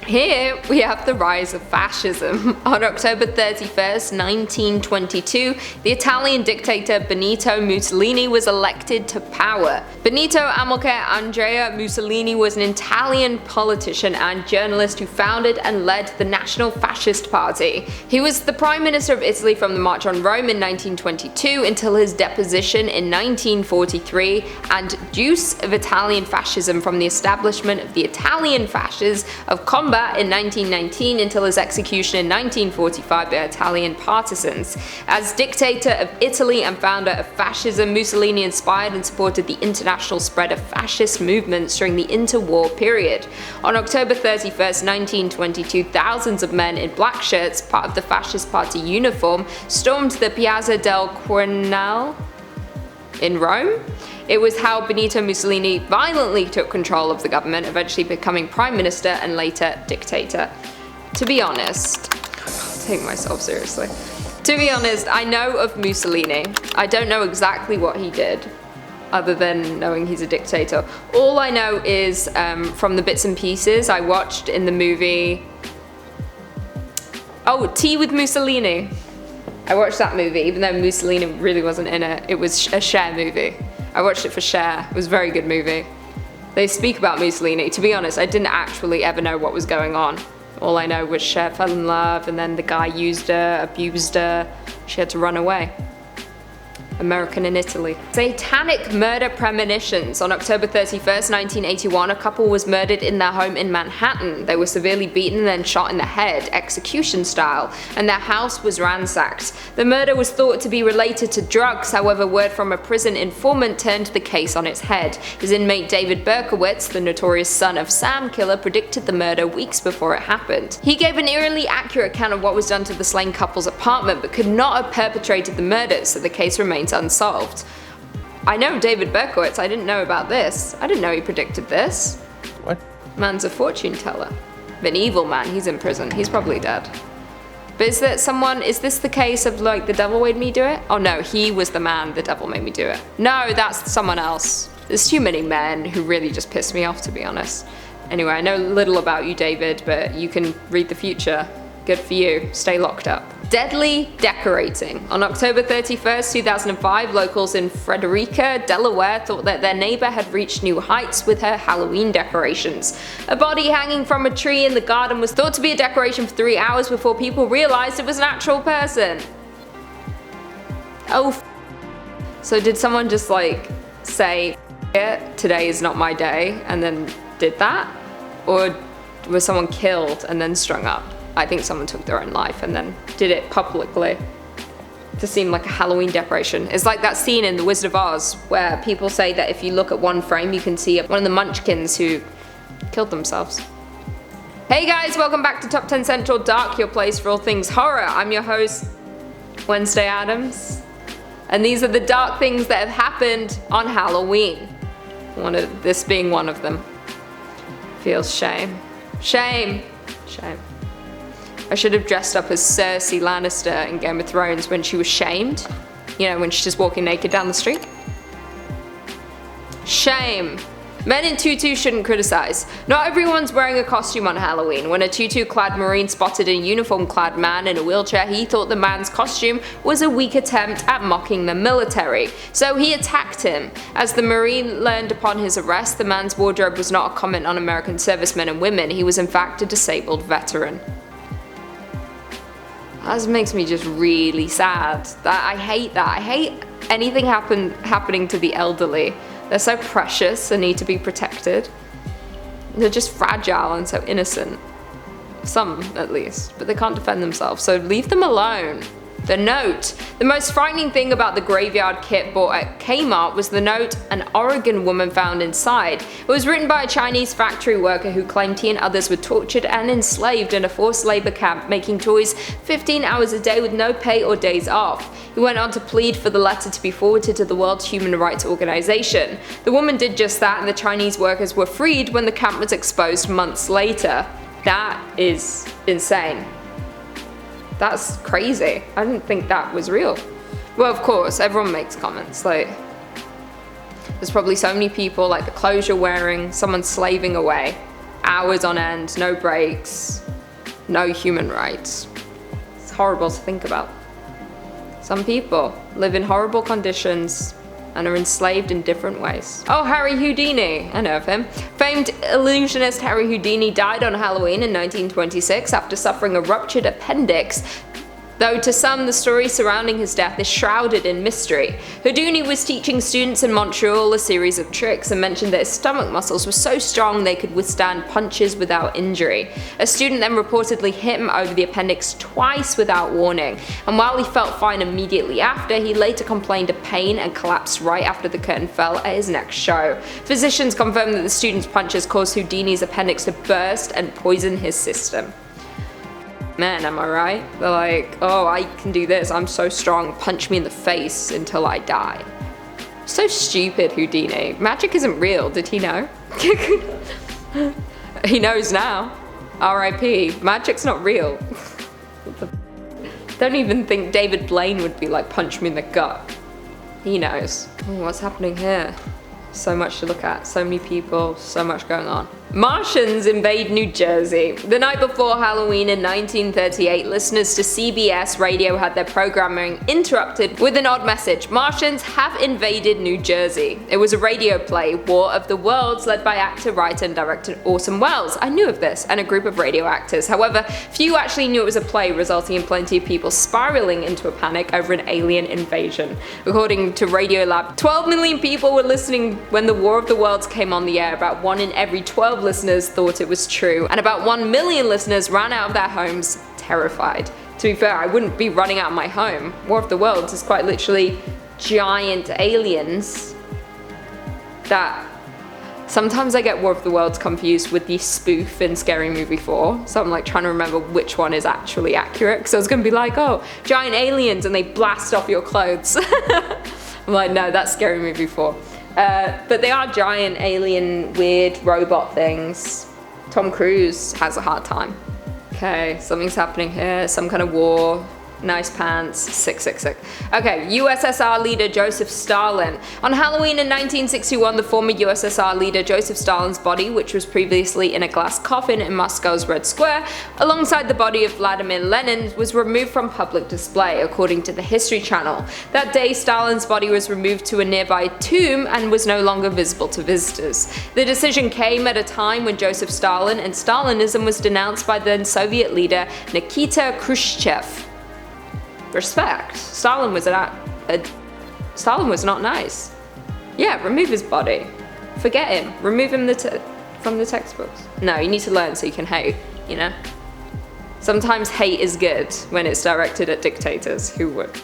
Here we have the rise of fascism. On October 31st, 1922, the Italian dictator Benito Mussolini was elected to power. Benito Amilcare Andrea Mussolini was an Italian politician and journalist who founded and led the National Fascist Party. He was the Prime Minister of Italy from the March on Rome in 1922 until his deposition in 1943, and deuce of Italian fascism from the establishment of the Italian fasces of combat in 1919 until his execution in 1945 by Italian partisans. As dictator of Italy and founder of fascism, Mussolini inspired and supported the international spread of fascist movements during the interwar period. On October 31st, 1922, thousands of men in black shirts, part of the fascist party uniform, stormed the Piazza del Quirinale in Rome. It was how Benito Mussolini violently took control of the government, eventually becoming prime minister and later dictator. To be honest, I'll take myself seriously. To be honest, I know of Mussolini. I don't know exactly what he did, other than knowing he's a dictator. All I know is from the bits and pieces I watched in the movie. Oh, Tea with Mussolini. I watched that movie, even though Mussolini really wasn't in it. It was a Cher movie. I watched it for Cher. It was a very good movie. They speak about Mussolini. To be honest, I didn't actually ever know what was going on. All I know was Cher fell in love and then the guy used her, abused her. She had to run away. American in Italy. Satanic murder premonitions. On October 31st, 1981, a couple was murdered in their home in Manhattan. They were severely beaten and then shot in the head, execution style, and their house was ransacked. The murder was thought to be related to drugs, however, word from a prison informant turned the case on its head. His inmate David Berkowitz, the notorious son of Sam Killer, predicted the murder weeks before it happened. He gave an eerily accurate account of what was done to the slain couple's apartment, but could not have perpetrated the murders, so the case remains unsolved. I know David Berkowitz, I didn't know about this. I didn't know he predicted this. What? Man's a fortune teller. An evil man, he's in prison, he's probably dead. But is this the case of like the devil made me do it? Oh no, he was the man, the devil made me do it. No, that's someone else. There's too many men who really just piss me off, to be honest. Anyway, I know little about you, David, but you can read the future. Good for you, stay locked up. Deadly decorating. On October 31st, 2005, locals in Frederica, Delaware thought that their neighbor had reached new heights with her Halloween decorations. A body hanging from a tree in the garden was thought to be a decoration for 3 hours before people realized it was an actual person. Oh, so did someone just like say, today is not my day, and then did that? Or was someone killed and then strung up? I think someone took their own life and then did it publicly to seem like a Halloween decoration. It's like that scene in The Wizard of Oz where people say that if you look at one frame you can see one of the Munchkins who killed themselves. Hey guys, welcome back to Top 10 Central Dark, your place for all things horror. I'm your host, Wednesday Addams, and these are the dark things that have happened on Halloween. This being one of them. Feels shame. Shame. Shame. I should have dressed up as Cersei Lannister in Game of Thrones when she was shamed. You know, when she's just walking naked down the street. Shame. Men in tutus shouldn't criticize. Not everyone's wearing a costume on Halloween. When a tutu-clad Marine spotted a uniform-clad man in a wheelchair, he thought the man's costume was a weak attempt at mocking the military. So he attacked him. As the Marine learned upon his arrest, the man's wardrobe was not a comment on American servicemen and women. He was in fact a disabled veteran. That makes me just really sad. I hate that. I hate anything happening to the elderly. They're so precious and need to be protected. They're just fragile and so innocent. Some, at least. But they can't defend themselves, so leave them alone. The note. The most frightening thing about the graveyard kit bought at Kmart was the note an Oregon woman found inside. It was written by a Chinese factory worker who claimed he and others were tortured and enslaved in a forced labor camp, making toys 15 hours a day with no pay or days off. He went on to plead for the letter to be forwarded to the World Human Rights Organization. The woman did just that, and the Chinese workers were freed when the camp was exposed months later. That is insane. That's crazy. I didn't think that was real. Well, of course, everyone makes comments. Like, there's probably so many people, like the clothes you're wearing, someone slaving away, hours on end, no breaks, no human rights. It's horrible to think about. Some people live in horrible conditions and are enslaved in different ways. Oh, Harry Houdini, I know of him. Famed illusionist Harry Houdini died on Halloween in 1926 after suffering a ruptured appendix, though to some the story surrounding his death is shrouded in mystery. Houdini was teaching students in Montreal a series of tricks and mentioned that his stomach muscles were so strong they could withstand punches without injury. A student then reportedly hit him over the appendix twice without warning, and while he felt fine immediately after, he later complained of pain and collapsed right after the curtain fell at his next show. Physicians confirmed that the student's punches caused Houdini's appendix to burst and poison his system. Man, am I right? They're like, oh, I can do this, I'm so strong, punch me in the face until I die. So stupid, Houdini. Magic isn't real, did he know? He knows now. R.I.P. Magic's not real. Don't even think David Blaine would be like, punch me in the gut. He knows. Oh, what's happening here? So much to look at, so many people, so much going on. Martians invade New Jersey. The night before Halloween in 1938, listeners to CBS radio had their programming interrupted with an odd message. Martians have invaded New Jersey. It was a radio play, War of the Worlds, led by actor, writer, and director Orson Welles. I knew of this, and a group of radio actors. However, few actually knew it was a play, resulting in plenty of people spiraling into a panic over an alien invasion. According to Radiolab, 12 million people were listening when the War of the Worlds came on the air. About 1 in every 12 listeners thought it was true, and about 1 million listeners ran out of their homes terrified. To be fair, I wouldn't be running out of my home. War of the Worlds is quite literally giant aliens that... Sometimes I get War of the Worlds confused with the spoof in Scary Movie 4, so I'm like trying to remember which one is actually accurate, because I was going to be like, oh, giant aliens and they blast off your clothes. I'm like, no, that's Scary Movie 4. But they are giant alien weird robot things. Tom Cruise has a hard time. Okay, something's happening here, some kind of war. Nice pants, sick, sick, sick. Okay, USSR leader Joseph Stalin. On Halloween in 1961, the former USSR leader Joseph Stalin's body, which was previously in a glass coffin in Moscow's Red Square, alongside the body of Vladimir Lenin, was removed from public display, according to the History Channel. That day, Stalin's body was removed to a nearby tomb and was no longer visible to visitors. The decision came at a time when Joseph Stalin and Stalinism was denounced by then Soviet leader Nikita Khrushchev. Respect. Stalin was not nice. Yeah, remove his body. Forget him. Remove him from the textbooks. No, you need to learn so you can hate, you know? Sometimes hate is good when it's directed at dictators. Who would?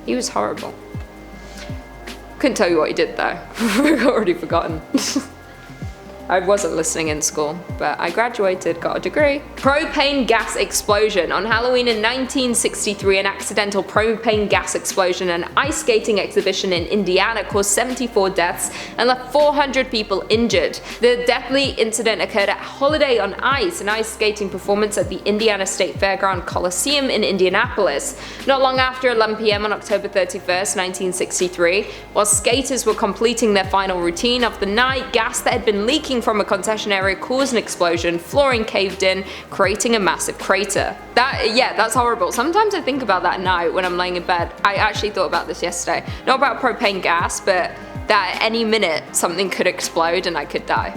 He was horrible. Couldn't tell you what he did though. I've already forgotten. I wasn't listening in school, but I graduated, got a degree. Propane Gas Explosion. On Halloween in 1963, an accidental propane gas explosion at an ice skating exhibition in Indiana caused 74 deaths and left 400 people injured. The deathly incident occurred at Holiday on Ice, an ice skating performance at the Indiana State Fairground Coliseum in Indianapolis. Not long after 11 p.m. on October 31st, 1963, while skaters were completing their final routine of the night, gas that had been leaking from a concession area caused an explosion, flooring caved in, creating a massive crater. That's horrible. Sometimes I think about that at night when I'm laying in bed. I actually thought about this yesterday. Not about propane gas, but that at any minute something could explode and I could die.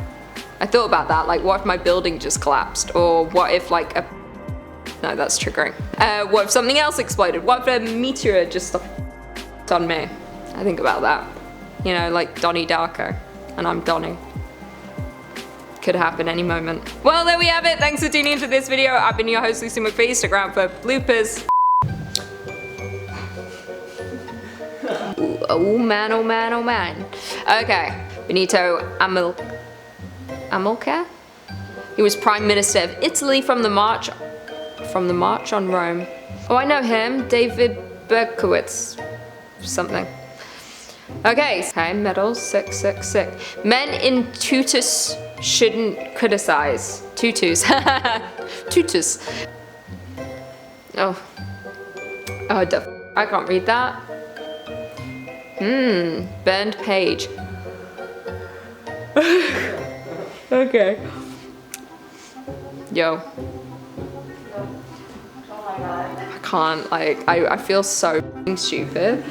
I thought about that, like what if my building just collapsed? Or what if like a... No, that's triggering. What if something else exploded? What if a meteor just stopped on me? I think about that. You know, like Donnie Darko. And I'm Donnie. Could happen any moment. Well, there we have it. Thanks for tuning into this video. I've been your host, Lucy McPhee. Stick around for bloopers. Ooh, oh man, oh man, oh man. Okay, Benito Amilcar? He was Prime Minister of Italy from the March on Rome. Oh, I know him. David Berkowitz. Something. Okay, medals, sick, sick, sick. Men in tutus shouldn't criticize. Tutus. Tutus. Oh. Oh, I can't read that. Burned page. Okay. Yo. I can't, like, I feel so stupid.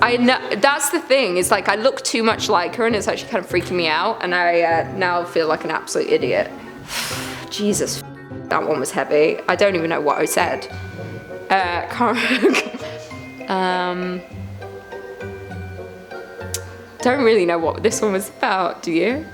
I know, that's the thing, is like I look too much like her and it's actually kind of freaking me out, and I now feel like an absolute idiot. Jesus, that one was heavy. I don't even know what I said. Don't really know what this one was about, do you?